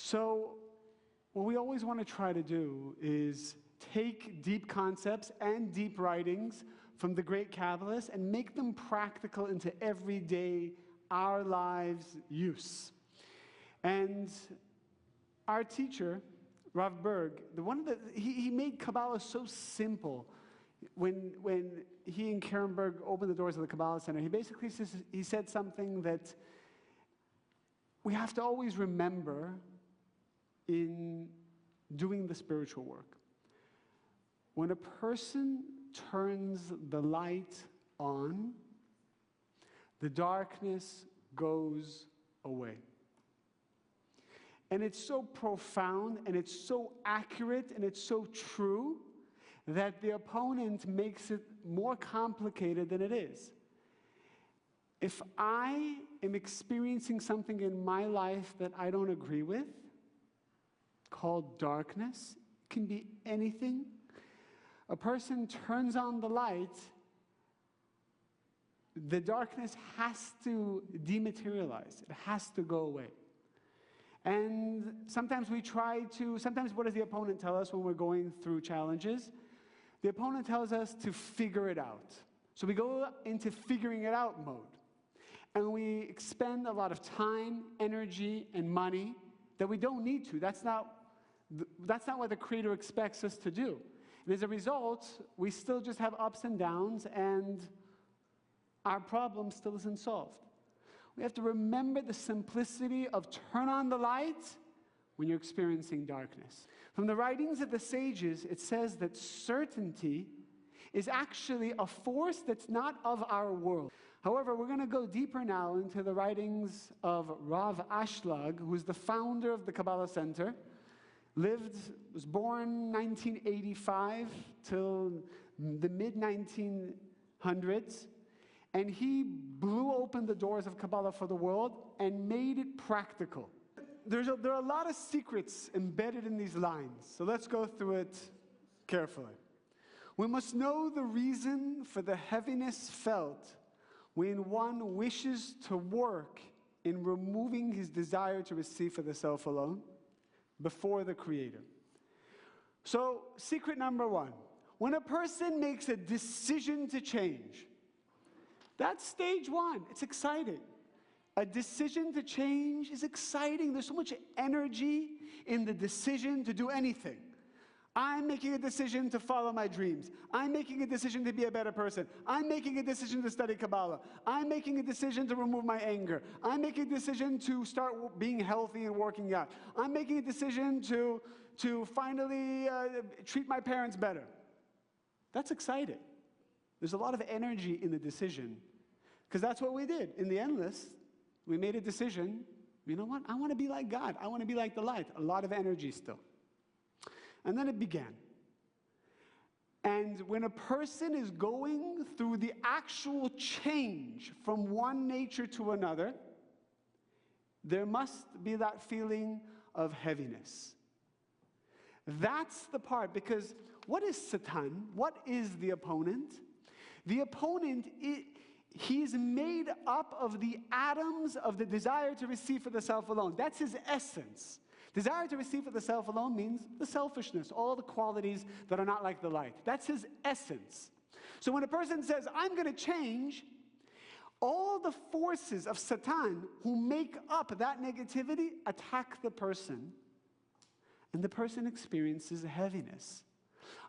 So what we always want to try to do is take deep concepts and deep writings from the great Kabbalists and make them practical into everyday, our lives' use. And our teacher, Rav Berg, he made Kabbalah so simple. When he and Karen Berg opened the doors of the Kabbalah Center, he said something that we have to always remember in doing the spiritual work. When a person turns the light on, the darkness goes away. And it's so profound, and it's so accurate, and it's so true that the opponent makes it more complicated than it is. If I am experiencing something in my life that I don't agree with, called darkness, it can be anything. A person turns on the light, the darkness has to dematerialize. It has to go away. And sometimes what does the opponent tell us when we're going through challenges? The opponent tells us to figure it out. So we go into figuring it out mode. And we expend a lot of time, energy, and money that we don't need to. That's not what the Creator expects us to do. And as a result, we still just have ups and downs, and our problem still isn't solved. We have to remember the simplicity of turn on the light when you're experiencing darkness. From the writings of the sages, it says that certainty is actually a force that's not of our world. However, we're going to go deeper now into the writings of Rav Ashlag, who's the founder of the Kabbalah Center. Was born 1985 till the mid-1900s. And he blew open the doors of Kabbalah for the world and made it practical. There are a lot of secrets embedded in these lines, so let's go through it carefully. We must know the reason for the heaviness felt when one wishes to work in removing his desire to receive for the self alone before the Creator. So, secret number one, when a person makes a decision to change, that's stage one. It's exciting. A decision to change is exciting. There's so much energy in the decision to do anything. I'm making a decision to follow my dreams. I'm making a decision to be a better person. I'm making a decision to study Kabbalah. I'm making a decision to remove my anger. I'm making a decision to start being healthy and working out. I'm making a decision to finally treat my parents better. That's exciting. There's a lot of energy in the decision, because that's what we did. In the Endless, we made a decision. You know what? I want to be like God. I want to be like the light. A lot of energy still. And then it began. And when a person is going through the actual change from one nature to another, there must be that feeling of heaviness. That's the part, because what is Satan? What is the opponent? The opponent, he's made up of the atoms of the desire to receive for the self alone. That's his essence. Desire to receive for the self alone means the selfishness, all the qualities that are not like the light. That's his essence. So when a person says, I'm going to change, all the forces of Satan who make up that negativity attack the person, and the person experiences heaviness.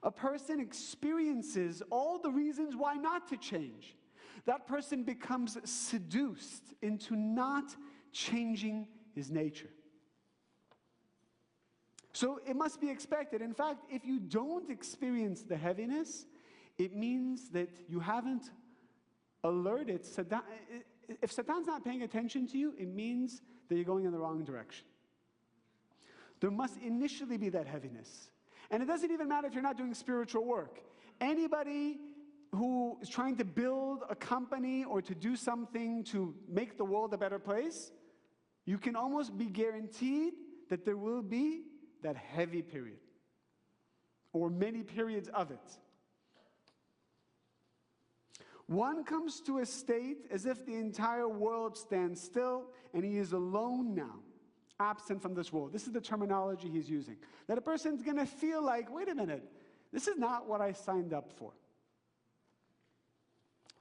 A person experiences all the reasons why not to change. That person becomes seduced into not changing his nature. So it must be expected. In fact, if you don't experience the heaviness, it means that you haven't alerted Satan. If Satan's not paying attention to you, it means that you're going in the wrong direction. There must initially be that heaviness. And it doesn't even matter if you're not doing spiritual work. Anybody who is trying to build a company or to do something to make the world a better place, you can almost be guaranteed that there will be that heavy period, or many periods of it. One comes to a state as if the entire world stands still and he is alone now. absent from this world. This is the terminology he's using. That a person's going to feel like, wait a minute, this is not what I signed up for.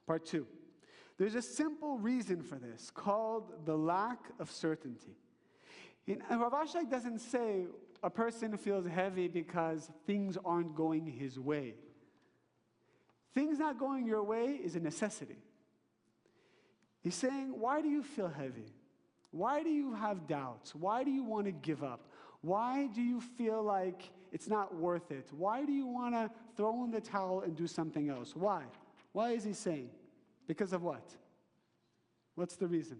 Part 2. There's a simple reason for this called the lack of certainty. And Rav Ashlag doesn't say a person feels heavy because things aren't going his way. Things not going your way is a necessity. He's saying, why do you feel heavy? Why do you have doubts? Why do you want to give up? Why do you feel like it's not worth it? Why do you want to throw in the towel and do something else? Why? Why is he saying? Because of what? What's the reason?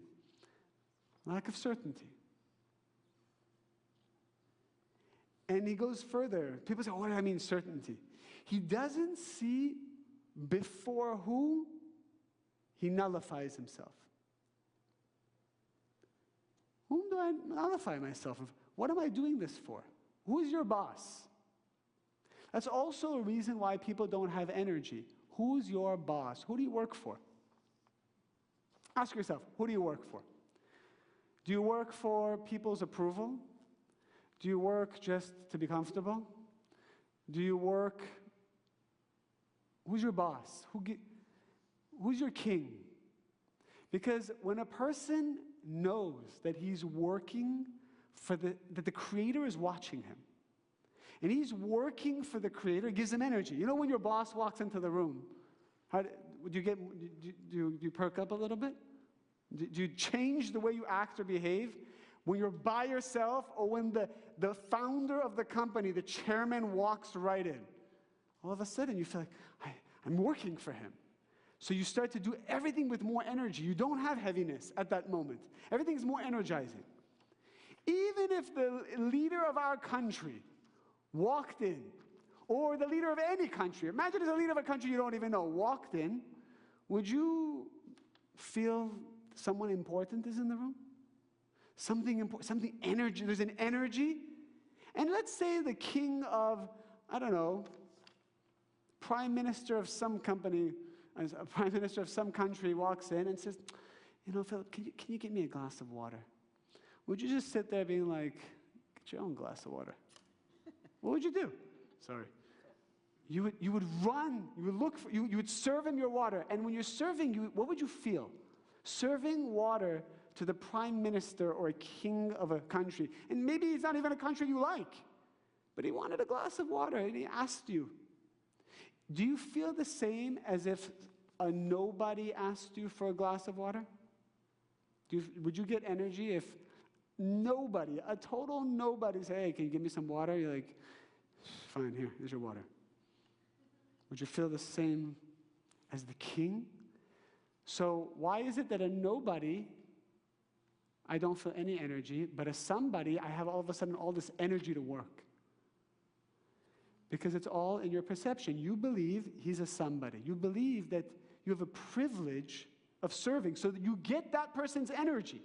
Lack of certainty. And he goes further. People say, oh, what do I mean certainty? He doesn't see before who he nullifies himself. Whom do I nullify myself of? What am I doing this for? Who is your boss? That's also a reason why people don't have energy. Who's your boss? Who do you work for? Ask yourself, who do you work for? Do you work for people's approval? Do you work just to be comfortable? Do you work... Who's your boss? Who's your king? Because when a person knows that he's working for that the Creator is watching him, and he's working for the Creator, it gives him energy. You know when your boss walks into the room, do you perk up a little bit? Do you change the way you act or behave? When you're by yourself, or when the founder of the company, the chairman, walks right in, all of a sudden you feel like, I'm working for him. So you start to do everything with more energy. You don't have heaviness at that moment. Everything's more energizing. Even if the leader of our country walked in, or the leader of any country, imagine it's a leader of a country you don't even know, walked in, would you feel someone important is in the room? Something important, something energy, there's an energy. And let's say the king of, I don't know, prime minister of some company, a prime minister of some country walks in and says, you know, Philip, can you get me a glass of water? Would you just sit there being like, get your own glass of water? What would you do? Sorry. You would run, you would look for, you would serve him your water. And when you're serving, what would you feel? Serving water to the prime minister or a king of a country. And maybe it's not even a country you like, but he wanted a glass of water and he asked you. Do you feel the same as if a nobody asked you for a glass of water? Would you get energy if nobody, a total nobody, say, hey, can you give me some water? You're like, fine, here's your water. Would you feel the same as the king? So why is it that a nobody, I don't feel any energy, but a somebody, I have all of a sudden all this energy to work? Because it's all in your perception. You believe he's a somebody. You believe that you have a privilege of serving so that you get that person's energy.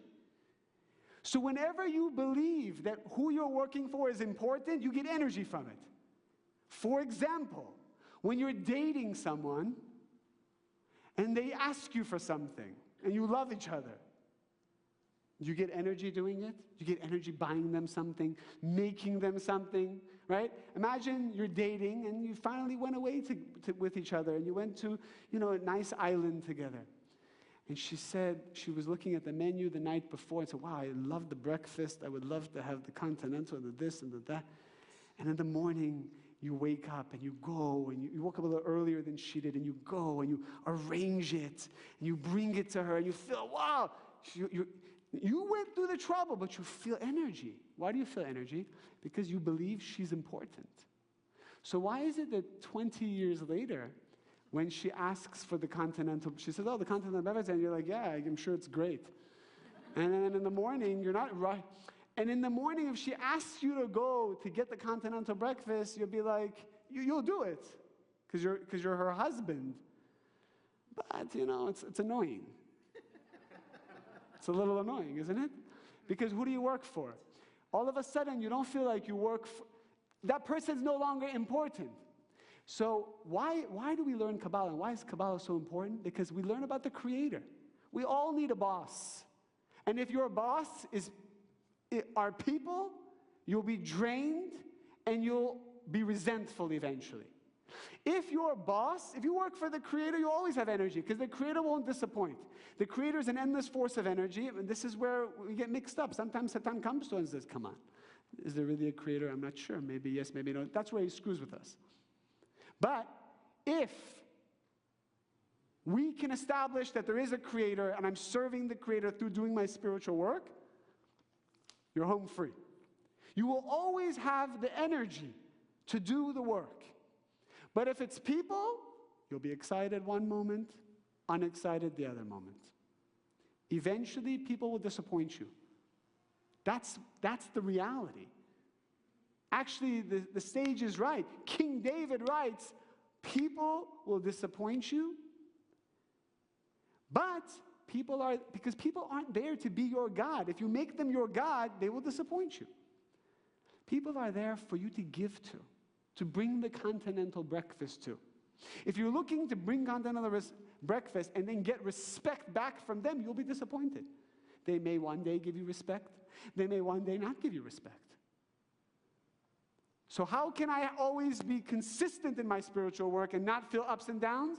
So whenever you believe that who you're working for is important, you get energy from it. For example, when you're dating someone and they ask you for something and you love each other, you get energy doing it. You get energy buying them something, making them something, right? Imagine you're dating and you finally went away with each other and you went to, a nice island together. And she said she was looking at the menu the night before and said, wow, I love the breakfast. I would love to have the continental, the this and the that. And in the morning, you wake up and you go and you woke up a little earlier than she did and you go and you arrange it and you bring it to her and you feel, wow, you went through the trouble, but you feel energy. Why do you feel energy? Because you believe she's important. So why is it that 20 years later, when she asks for the continental, she says, oh, the continental beverage, and you're like, yeah, I'm sure it's great. And then in the morning, you're not right. And in the morning, if she asks you to go to get the continental breakfast, you'll be like, you'll do it, because you're her husband. But, it's annoying. It's a little annoying, isn't it? Because who do you work for? All of a sudden, you don't feel like you work for... That person's no longer important. So why do we learn Kabbalah? And why is Kabbalah so important? Because we learn about the Creator. We all need a boss. And if your boss is are people, you'll be drained, and you'll be resentful eventually. If your boss, if you work for the Creator, you'll always have energy because the Creator won't disappoint. The Creator is an endless force of energy, and this is where we get mixed up. Sometimes Satan comes to us and says, come on, is there really a Creator? I'm not sure. Maybe yes, maybe no. That's where he screws with us. But if we can establish that there is a Creator and I'm serving the Creator through doing my spiritual work, you're home free. You will always have the energy to do the work. But if it's people, you'll be excited one moment, unexcited the other moment. Eventually, people will disappoint you. That's the reality. Actually, the sage is right. King David writes, people will disappoint you, but because people aren't there to be your God. If you make them your God, they will disappoint you. People are there for you to give to bring the continental breakfast to. If you're looking to bring continental breakfast and then get respect back from them, you'll be disappointed. They may one day give you respect. They may one day not give you respect. So how can I always be consistent in my spiritual work and not feel ups and downs?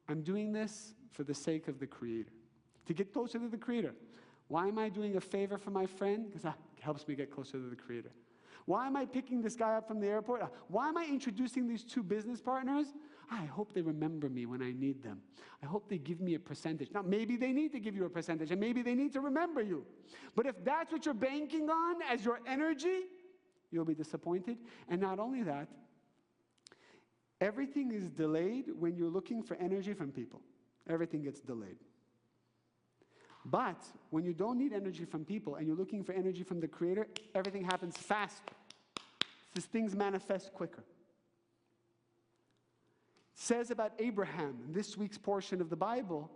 I'm doing this for the sake of the Creator, to get closer to the Creator. Why am I doing a favor for my friend? Because it helps me get closer to the Creator. Why am I picking this guy up from the airport? Why am I introducing these two business partners? I hope they remember me when I need them. I hope they give me a percentage. Now, maybe they need to give you a percentage, and maybe they need to remember you. But if that's what you're banking on as your energy, you'll be disappointed. And not only that, everything is delayed when you're looking for energy from people. Everything gets delayed. But when you don't need energy from people and you're looking for energy from the Creator, everything happens faster. These things manifest quicker. It says about Abraham in this week's portion of the Bible,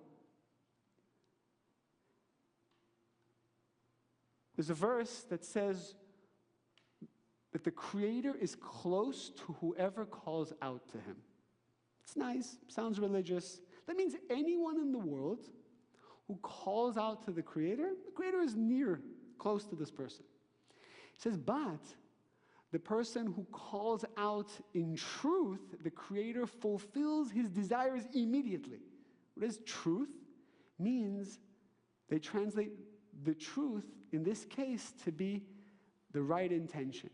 there's a verse that says that the Creator is close to whoever calls out to Him. It's nice, sounds religious. That means anyone in the world who calls out to the Creator is near, close to this person. It says, but the person who calls out in truth, the Creator fulfills his desires immediately. What is truth? Means they translate the truth, in this case, to be the right intention.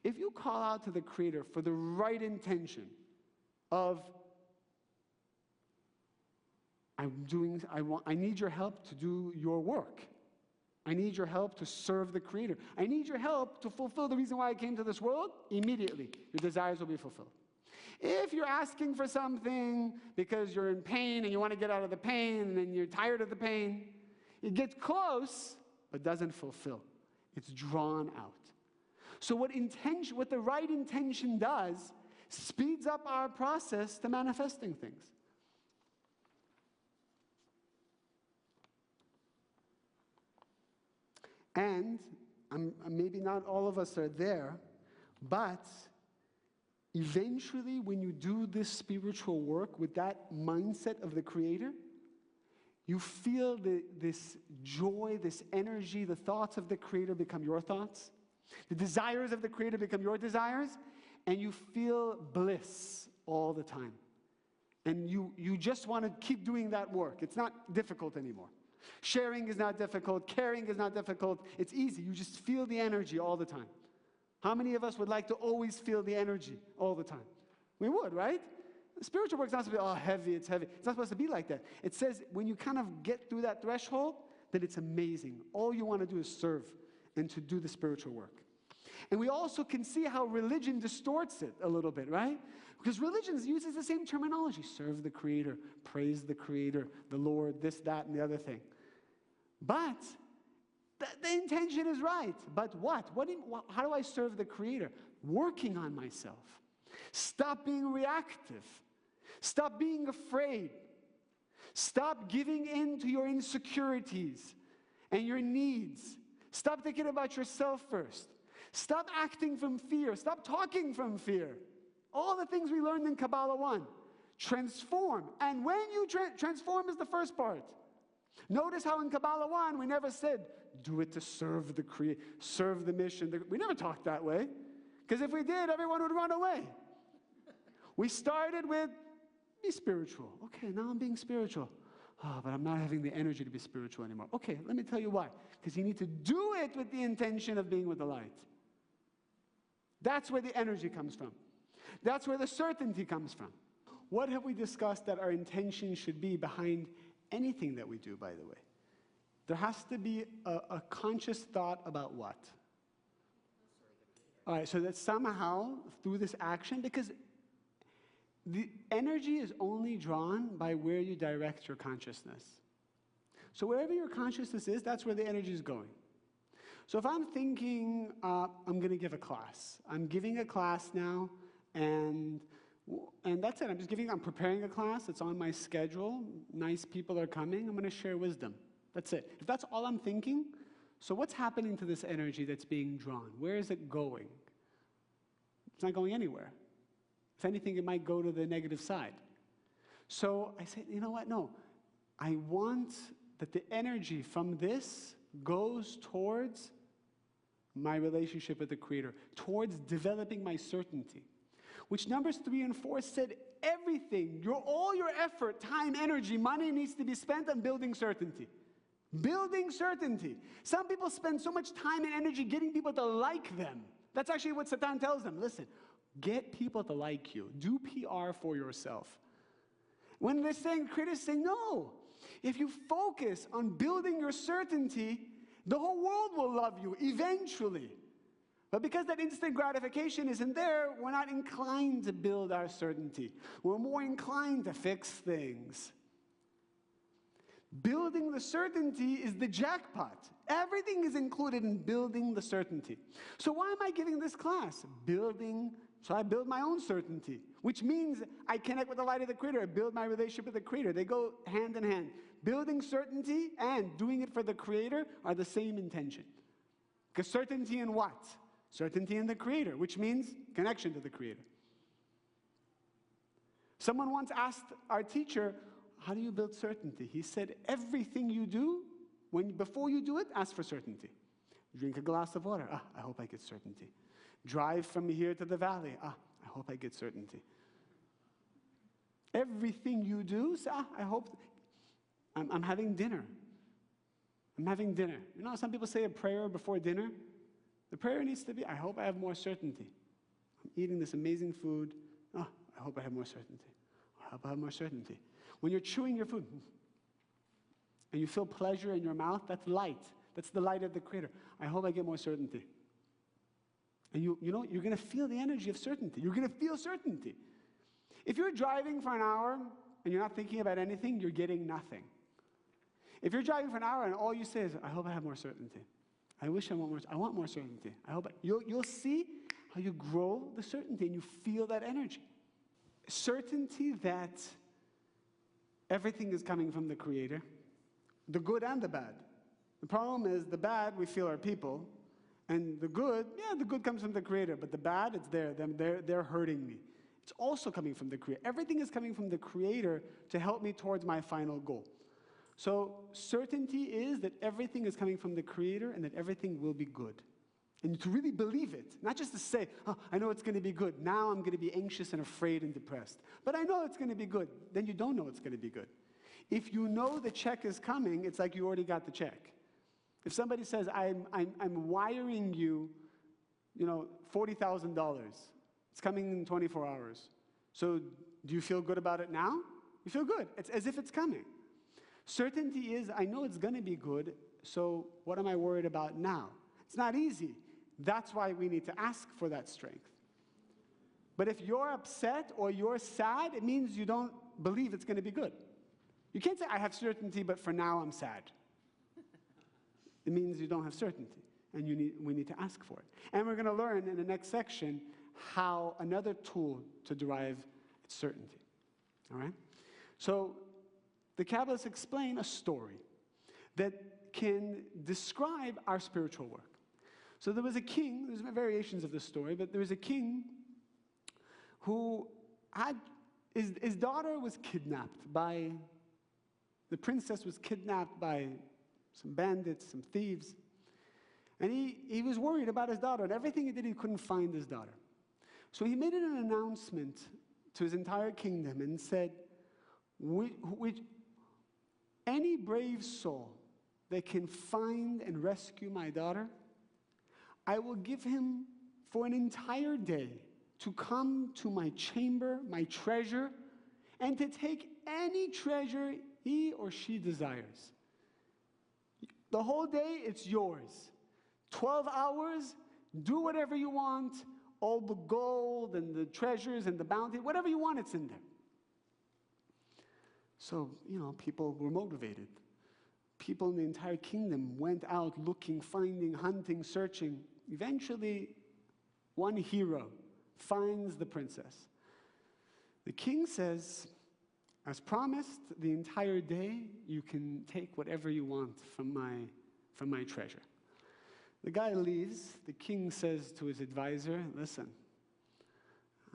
If you call out to the Creator for the right intention of, I need your help to do your work. I need your help to serve the Creator. I need your help to fulfill the reason why I came to this world. Immediately, your desires will be fulfilled. If you're asking for something because you're in pain and you want to get out of the pain and you're tired of the pain, it gets close but doesn't fulfill. It's drawn out. So what the right intention does speeds up our process to manifesting things. And maybe not all of us are there, but eventually when you do this spiritual work with that mindset of the Creator, you feel this joy, this energy, the thoughts of the Creator become your thoughts. The desires of the Creator become your desires, and you feel bliss all the time. And you just want to keep doing that work. It's not difficult anymore. Sharing is not difficult. Caring is not difficult. It's easy. You just feel the energy all the time. How many of us would like to always feel the energy all the time? We would, right? Spiritual work is not supposed to be, heavy, it's heavy. It's not supposed to be like that. It says when you kind of get through that threshold, that it's amazing. All you want to do is serve and to do the spiritual work. And we also can see how religion distorts it a little bit, right? Because religion uses the same terminology. Serve the Creator, praise the Creator, the Lord, this, that, and the other thing. But the intention is right. But what? How do I serve the Creator? Working on myself. Stop being reactive. Stop being afraid. Stop giving in to your insecurities and your needs. Stop thinking about yourself first. Stop acting from fear. Stop talking from fear. All the things we learned in Kabbalah 1. Transform. And when you transform is the first part. Notice how in Kabbalah 1 we never said, do it to serve serve the mission. We never talked that way. Because if we did, everyone would run away. We started with, be spiritual. Okay, now I'm being spiritual. Oh, but I'm not having the energy to be spiritual anymore. Okay, let me tell you why. Because you need to do it with the intention of being with the light. That's where the energy comes from. That's where the certainty comes from. What have we discussed that our intention should be behind anything that we do, by the way? There has to be a conscious thought about what? All right, so that somehow, through this action, because the energy is only drawn by where you direct your consciousness. So wherever your consciousness is, that's where the energy is going. So if I'm thinking, I'm going to give a class. I'm giving a class now, and that's it. I'm preparing a class. It's on my schedule. Nice people are coming. I'm going to share wisdom. That's it. If that's all I'm thinking, so what's happening to this energy that's being drawn? Where is it going? It's not going anywhere. If anything, it might go to the negative side. So I said, you know what? No. I want that the energy from this goes towards my relationship with the Creator, towards developing my certainty. Which Numbers 3 and 4 said everything, all your effort, time, energy, money needs to be spent on building certainty. Building certainty. Some people spend so much time and energy getting people to like them. That's actually what Satan tells them. Listen, get people to like you. Do PR for yourself. When they're saying, critics say, no. If you focus on building your certainty, the whole world will love you eventually. But because that instant gratification isn't there, we're not inclined to build our certainty. We're more inclined to fix things. Building the certainty is the jackpot. Everything is included in building the certainty. So why am I giving this class? So I build my own certainty, which means I connect with the light of the Creator. I build my relationship with the Creator. They go hand in hand. Building certainty and doing it for the Creator are the same intention. Because certainty in what? Certainty in the Creator, which means connection to the Creator. Someone once asked our teacher, how do you build certainty? He said, everything you do, before you do it, ask for certainty. Drink a glass of water. I hope I get certainty. Drive from here to the valley. I hope I get certainty. Everything you do, say, I hope, I'm having dinner. I'm having dinner. You know, some people say a prayer before dinner. The prayer needs to be, I hope I have more certainty. I'm eating this amazing food. I hope I have more certainty. I hope I have more certainty. When you're chewing your food and you feel pleasure in your mouth, that's light. That's the light of the Creator. I hope I get more certainty. And you know, you're going to feel the energy of certainty. You're going to feel certainty. If you're driving for an hour and you're not thinking about anything, you're getting nothing. If you're driving for an hour and all you say is, I hope I have more certainty. I want more certainty. You'll see how you grow the certainty and you feel that energy. Certainty that everything is coming from the Creator, the good and the bad. The problem is the bad, we feel, are people, and the good comes from the Creator, but the bad, it's they're hurting me. It's also coming from the Creator. Everything is coming from the Creator to help me towards my final goal. So certainty is that everything is coming from the Creator and that everything will be good. And to really believe it, not just to say, I know it's going to be good. Now I'm going to be anxious and afraid and depressed. But I know it's going to be good. Then you don't know it's going to be good. If you know the check is coming, it's like you already got the check. If somebody says, I'm wiring you, $40,000. It's coming in 24 hours. So do you feel good about it now? You feel good. It's as if it's coming. Certainty is, I know it's going to be good, so what am I worried about now? It's not easy. That's why we need to ask for that strength. But if you're upset or you're sad, it means you don't believe it's going to be good. You can't say, I have certainty, but for now I'm sad. It means you don't have certainty, and we need to ask for it. And we're going to learn in the next section how another tool to derive certainty. All right? So the Kabbalists explain a story that can describe our spiritual work. So there was a king, there's variations of this story, but there was a king who his daughter was kidnapped by, the princess was kidnapped by some bandits, some thieves, And he was worried about his daughter, and everything he did, he couldn't find his daughter. So he made an announcement to his entire kingdom and said, any brave soul that can find and rescue my daughter, I will give him for an entire day to come to my chamber, my treasure, and to take any treasure he or she desires. The whole day, it's yours. 12 hours, do whatever you want, all the gold and the treasures and the bounty, whatever you want, it's in there. So, people were motivated. People in the entire kingdom went out looking, finding, hunting, searching. Eventually, one hero finds the princess. The king says, as promised, the entire day you can take whatever you want from my treasure. The guy leaves. The king says to his advisor, listen,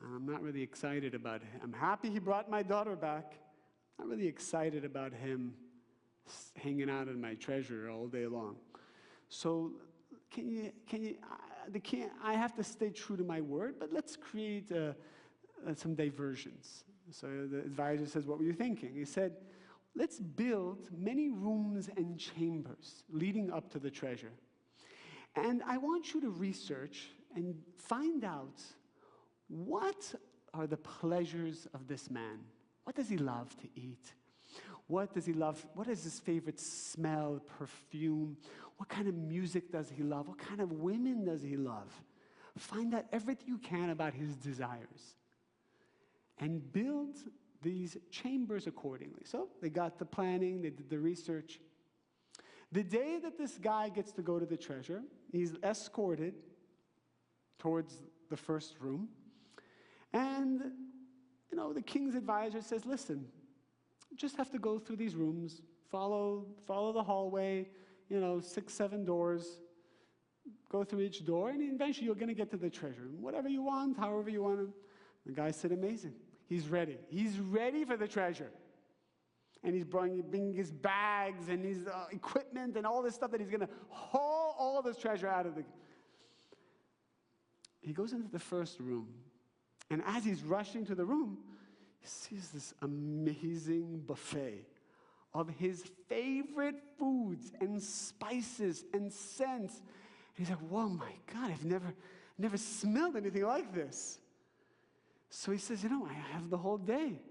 I'm not really excited about him. I'm happy he brought my daughter back. I'm not really excited about him hanging out in my treasure all day long. So I have to stay true to my word, but let's create some diversions. So the advisor says, what were you thinking? He said, let's build many rooms and chambers leading up to the treasure. And I want you to research and find out what are the pleasures of this man. What does he love to eat? What does he love? What is his favorite smell, perfume? What kind of music does he love? What kind of women does he love? Find out everything you can about his desires and build these chambers accordingly. So they got the planning, they did the research. The day that this guy gets to go to the treasure, he's escorted towards the first room. And, the king's advisor says, listen, just have to go through these rooms, follow the hallway, 6, 7 doors, go through each door, and eventually you're going to get to the treasure. Whatever you want, however you want. The guy said, amazing. He's ready. He's ready for the treasure. And he's bringing his bags and his equipment and all this stuff that he's going to haul all of this treasure out of the... He goes into the first room. And as he's rushing to the room, he sees this amazing buffet of his favorite foods and spices and scents. And he's like, whoa, my God, I've never smelled anything like this. So he says, I have the whole day.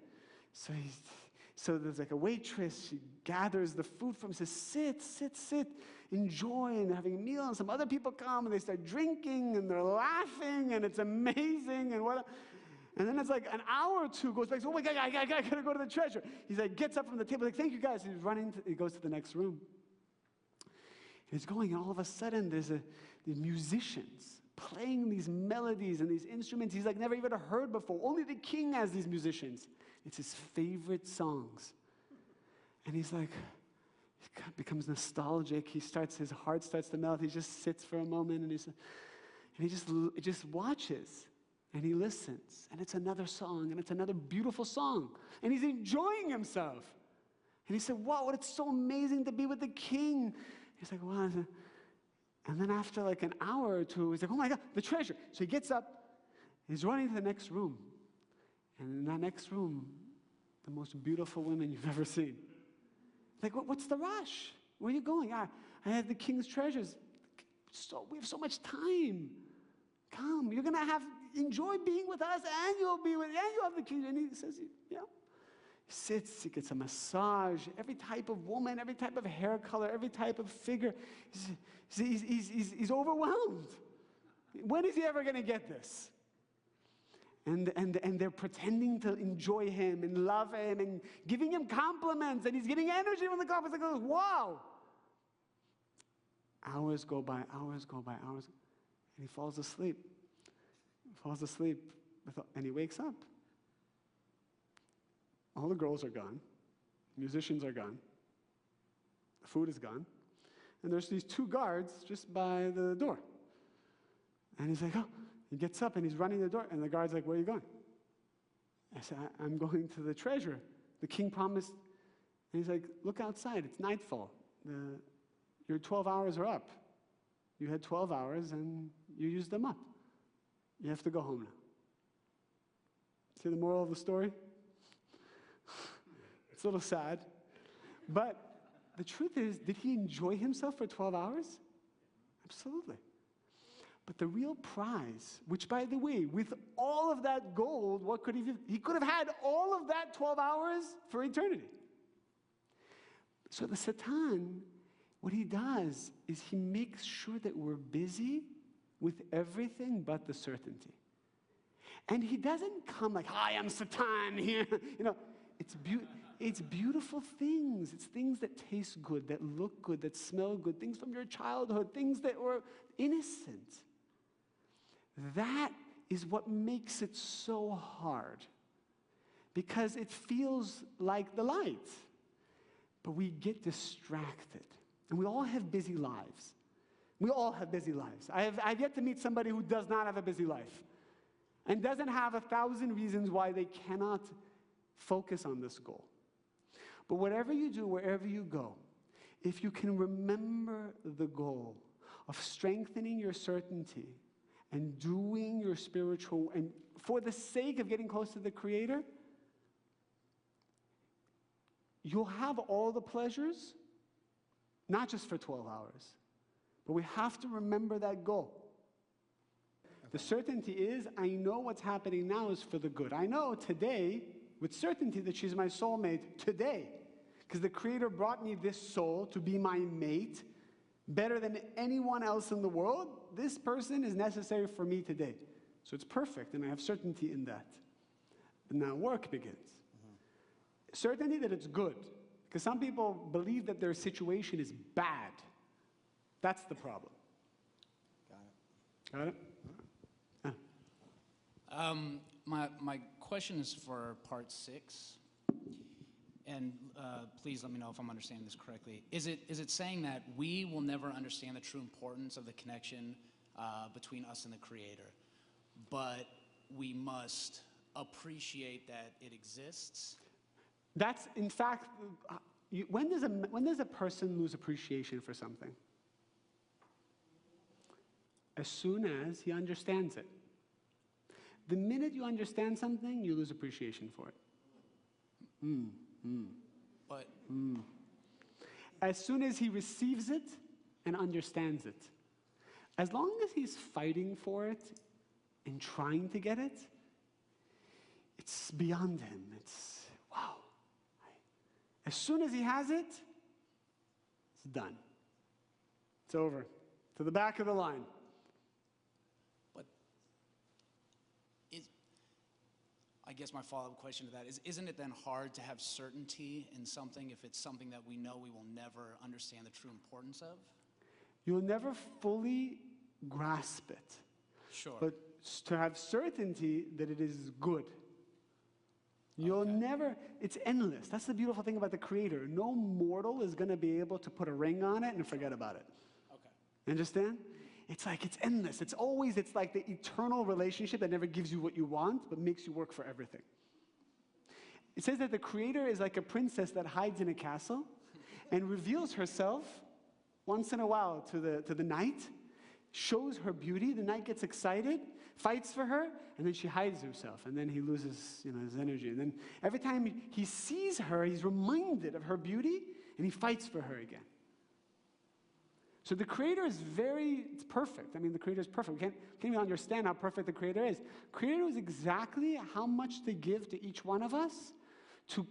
So there's like a waitress, she gathers the food from him, says, sit, enjoy, and having a meal, and some other people come, and they start drinking, and they're laughing, and it's amazing, and then it's like an hour or two goes by, oh my God, I gotta go to the treasure. He's like, gets up from the table, like, thank you guys, he goes to the next room. And he's going, and all of a sudden, there's the musicians playing these melodies and these instruments he's like never even heard before. Only the king has these musicians. It's his favorite songs. And he's like, he becomes nostalgic. His heart starts to melt. He just sits for a moment and he just watches and he listens. And it's another song and it's another beautiful song. And he's enjoying himself. And he said, wow, it's so amazing to be with the king. He's like, wow. And then after like an hour or two, he's like, oh my God, the treasure. So he gets up, he's running to the next room. And in that next room, the most beautiful women you've ever seen. Like, what's the rush? Where are you going? I have the king's treasures. We have so much time. Come, you're going to enjoy being with us, and you'll have the king. And he says, yeah. He sits, he gets a massage, every type of woman, every type of hair color, every type of figure. He's overwhelmed. When is he ever going to get this? And they're pretending to enjoy him and love him and giving him compliments, and he's getting energy from the compliments. He goes, wow. Hours go by, and he falls asleep. And he wakes up. All the girls are gone. Musicians are gone. The food is gone. And there's these 2 guards just by the door. And he's like, oh. He gets up and he's running the door. And the guard's like, where are you going? I said, I'm going to the treasure. The king promised. And he's like, look outside. It's nightfall. Your 12 hours are up. You had 12 hours and you used them up. You have to go home now. See the moral of the story? It's a little sad. But the truth is, did he enjoy himself for 12 hours? Absolutely. But the real prize, which by the way, with all of that gold, what could he could have had all of that 12 hours for eternity. So the Satan, what he does is he makes sure that we're busy with everything but the certainty. And he doesn't come like, hi, I'm Satan here. It's beautiful things. It's things that taste good, that look good, that smell good, things from your childhood, things that were innocent. That is what makes it so hard, because it feels like the light. But we get distracted. And we all have busy lives. We all have busy lives. I've yet to meet somebody who does not have a busy life and doesn't have 1,000 reasons why they cannot focus on this goal. But whatever you do, wherever you go, if you can remember the goal of strengthening your certainty and doing your spiritual, and for the sake of getting close to the Creator, you'll have all the pleasures, not just for 12 hours, but we have to remember that goal. The certainty is, I know what's happening now is for the good. I know today, with certainty, that she's my soulmate today, because the Creator brought me this soul to be my mate, better than anyone else in the world. This person is necessary for me today. So it's perfect, and I have certainty in that. But now work begins. Certainty that it's good, because some people believe that their situation is bad. That's the problem. Got it? My question is for part 6, and please let me know if I'm understanding this correctly. Is it saying that we will never understand the true importance of the connection between us and the Creator, but we must appreciate that it exists? That's, in fact, when does a person lose appreciation for something? As soon as he understands it. The minute you understand something, you lose appreciation for it. But As soon as he receives it and understands it, as long as he's fighting for it and trying to get it, it's beyond him. It's, wow. As soon as he has it, it's done. It's over. To the back of the line. But I guess my follow-up question to that is, isn't it then hard to have certainty in something if it's something that we know we will never understand the true importance of? You'll never fully grasp it. Sure. But to have certainty that it is good. You'll never, it's endless. That's the beautiful thing about the Creator. No mortal is going to be able to put a ring on it and forget about it. Okay. You understand? It's like, it's endless. It's like the eternal relationship that never gives you what you want, but makes you work for everything. It says that the Creator is like a princess that hides in a castle and reveals herself once in a while to the knight, shows her beauty, the knight gets excited, fights for her, and then she hides herself, and then he loses, his energy. And then every time he sees her, he's reminded of her beauty, and he fights for her again. So the Creator is it's perfect. I mean, the Creator is perfect. We can't even understand how perfect the Creator is. Creator knows exactly how much to give to each one of us to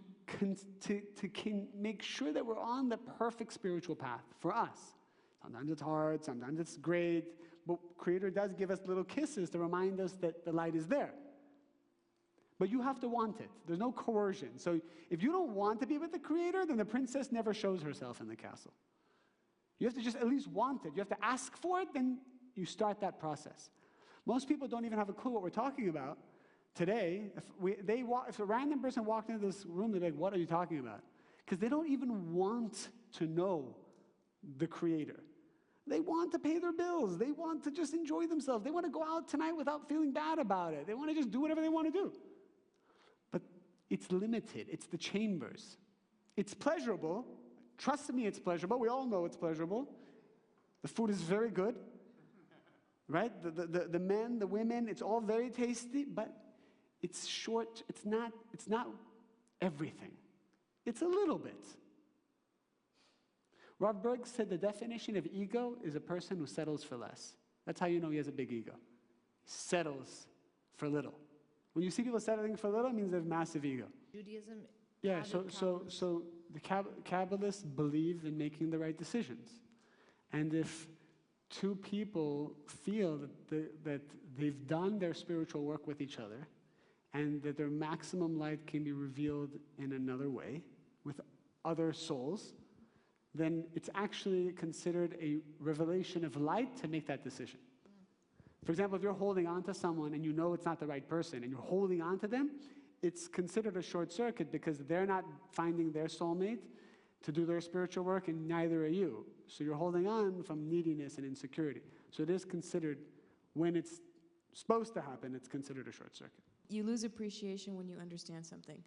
make sure that we're on the perfect spiritual path for us. Sometimes it's hard, sometimes it's great, but Creator does give us little kisses to remind us that the light is there. But you have to want it. There's no coercion. So if you don't want to be with the Creator, then the princess never shows herself in the castle. You have to just at least want it. You have to ask for it, then you start that process. Most people don't even have a clue what we're talking about today. If a random person walked into this room, they'd be like, what are you talking about? Because they don't even want to know the Creator. They want to pay their bills. They want to just enjoy themselves. They want to go out tonight without feeling bad about it. They want to just do whatever they want to do. But it's limited. It's the chambers. It's pleasurable. Trust me, it's pleasurable. We all know it's pleasurable. The food is very good. right? The men, the women, it's all very tasty, but it's short. It's not everything. It's a little bit. Rob Berg said the definition of ego is a person who settles for less. That's how you know he has a big ego. He settles for little. When you see people settling for little, it means they have massive ego. Judaism. Yeah, so the Kabbalists believe in making the right decisions. And if two people feel that they've done their spiritual work with each other, and that their maximum light can be revealed in another way with other souls, then it's actually considered a revelation of light to make that decision. For example, if you're holding on to someone and you know it's not the right person and you're holding on to them, it's considered a short circuit because they're not finding their soulmate to do their spiritual work, and neither are you. So you're holding on from neediness and insecurity. So it is considered, when it's supposed to happen, it's considered a short circuit. You lose appreciation when you understand something.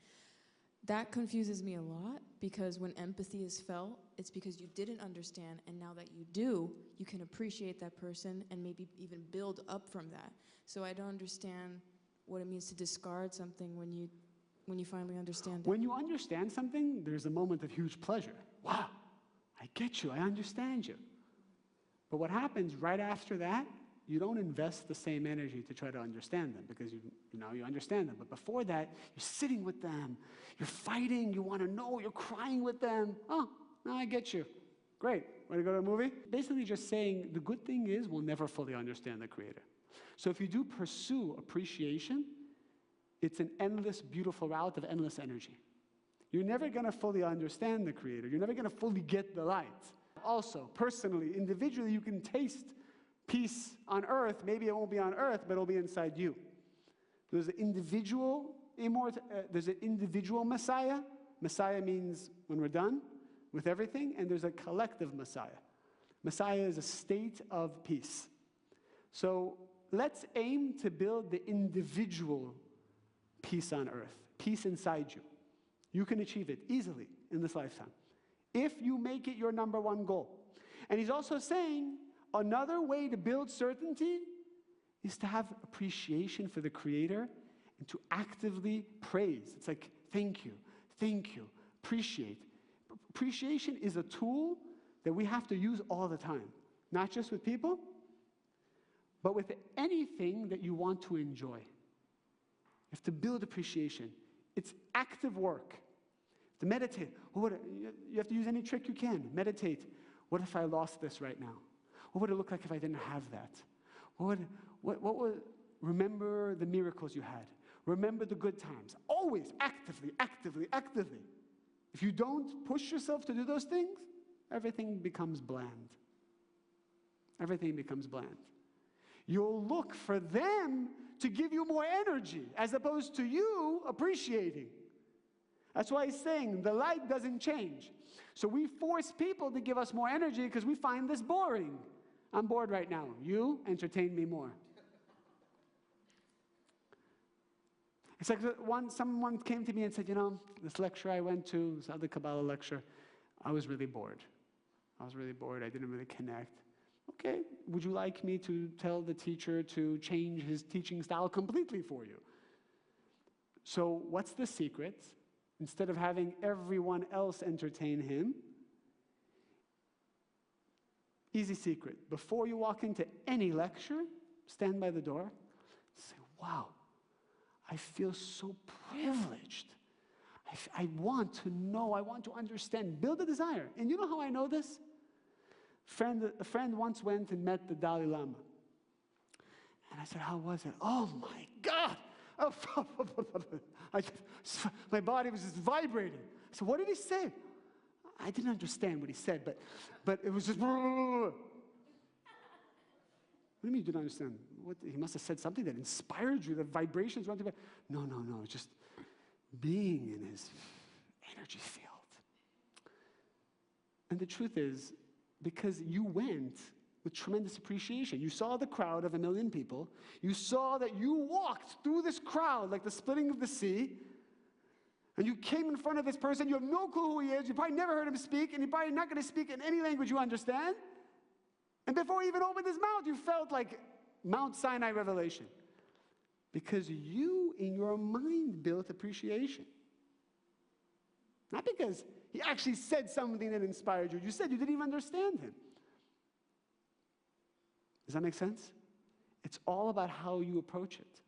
That confuses me a lot, because when empathy is felt, it's because you didn't understand, and now that you do, you can appreciate that person and maybe even build up from that. So I don't understand what it means to discard something when you finally understand it. When you understand something, there's a moment of huge pleasure. Wow, I get you, I understand you. But what happens right after that, you don't invest the same energy to try to understand them, because you understand them. But before that, you're sitting with them, you're fighting, you want to know, you're crying with them. Oh, now I get you. Great. Want to go to a movie? Basically just saying the good thing is we'll never fully understand the Creator. So if you do pursue appreciation, it's an endless, beautiful route of endless energy. You're never going to fully understand the Creator. You're never going to fully get the light. Also, personally, individually, you can taste peace on earth. Maybe it won't be on earth, but it'll be inside you. There's an individual there's an individual Messiah. Messiah means when we're done with everything, and there's a collective Messiah. Messiah is a state of peace. So let's aim to build the individual peace on earth, peace inside you. You can achieve it easily in this lifetime if you make it your number one goal. And he's also saying another way to build certainty is to have appreciation for the Creator and to actively praise. It's like, thank you, appreciate. Appreciation is a tool that we have to use all the time, not just with people, but with anything that you want to enjoy. You have to build appreciation. It's active work. To meditate. You have to use any trick you can. Meditate. What if I lost this right now? What would it look like if I didn't have that? Remember the miracles you had. Remember the good times. Always, actively. If you don't push yourself to do those things, everything becomes bland. Everything becomes bland. You'll look for them to give you more energy as opposed to you appreciating. That's why he's saying the light doesn't change. So we force people to give us more energy because we find this boring. I'm bored right now. You entertain me more. It's like someone came to me and said, this lecture I went to, this other Kabbalah lecture, I was really bored. I didn't really connect. Okay, would you like me to tell the teacher to change his teaching style completely for you? So what's the secret? Instead of having everyone else entertain him, easy secret. Before you walk into any lecture, stand by the door, say, wow, I feel so privileged. I want to know, I want to understand. Build a desire. And you know how I know this? A friend once went and met the Dalai Lama. And I said, how was it? Oh my God! My body was just vibrating. So what did he say? I didn't understand what he said, but it was just... What do you mean you didn't understand? He must have said something that inspired you, the vibrations went to... No, just being in his energy field. And the truth is, because you went with tremendous appreciation. You saw the crowd of 1 million people. You saw that you walked through this crowd like the splitting of the sea, and you came in front of this person. You have no clue who he is. You probably never heard him speak, and you're probably not going to speak in any language you understand. And before he even opened his mouth, you felt like Mount Sinai revelation? Because you, in your mind, built appreciation. Not because he actually said something that inspired you. You said you didn't even understand him. Does that make sense? It's all about how you approach it.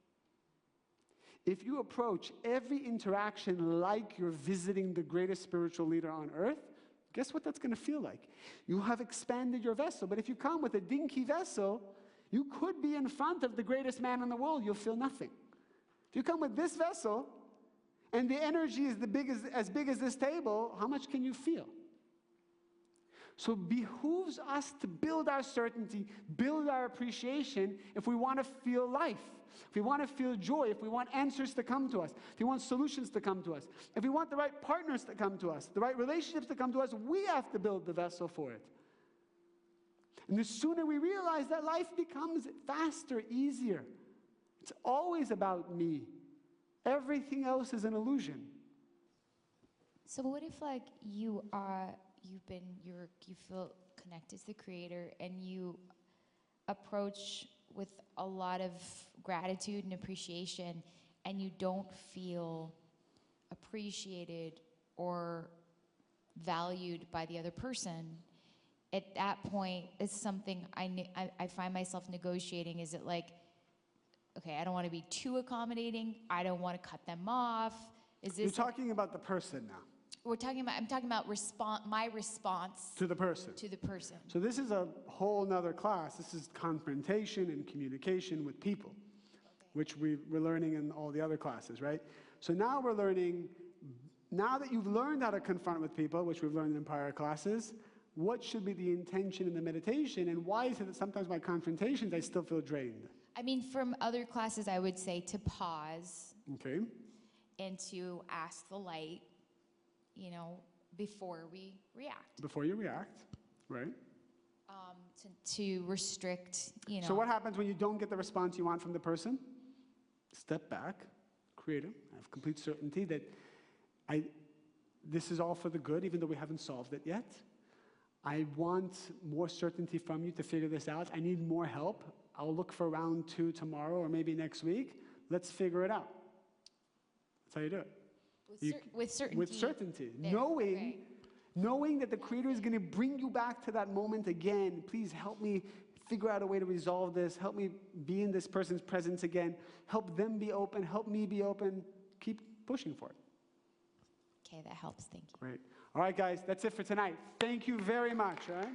If you approach every interaction like you're visiting the greatest spiritual leader on earth, guess what that's going to feel like? You have expanded your vessel. But if you come with a dinky vessel, you could be in front of the greatest man in the world. You'll feel nothing. If you come with this vessel, and the energy is as big as this table, how much can you feel? So it behooves us to build our certainty, build our appreciation if we want to feel life, if we want to feel joy, if we want answers to come to us, if we want solutions to come to us, if we want the right partners to come to us, the right relationships to come to us, we have to build the vessel for it. And the sooner we realize that, life becomes faster, easier. It's always about me. Everything else is an illusion. So what if like you feel connected to the Creator and you approach with a lot of gratitude and appreciation and you don't feel appreciated or valued by the other person? At that point, it's something I find myself negotiating. Is it like, okay, I don't want to be too accommodating. I don't want to cut them off. Is this? You're talking about the person now. I'm talking about my response To the person. to the person. So this is a whole nother class. This is confrontation and communication with people, which we're learning in all the other classes, right? So now we're learning, now that you've learned how to confront with people, which we've learned in prior classes, what should be the intention in the meditation, and why is it that sometimes by confrontations I still feel drained? I mean, from other classes, I would say to pause Okay. and to ask the light, before we react. Before you react, right? To restrict, So what happens when you don't get the response you want from the person? Step back, creative. I have complete certainty that this is all for the good, even though we haven't solved it yet. I want more certainty from you to figure this out. I need more help. I'll look for round 2 tomorrow or maybe next week. Let's figure it out. That's how you do it. With certainty. With certainty. There, Knowing that the Creator is going to bring you back to that moment again. Please help me figure out a way to resolve this. Help me be in this person's presence again. Help them be open. Help me be open. Keep pushing for it. Okay, that helps. Thank you. Great. All right, guys, that's it for tonight. Thank you very much, all right?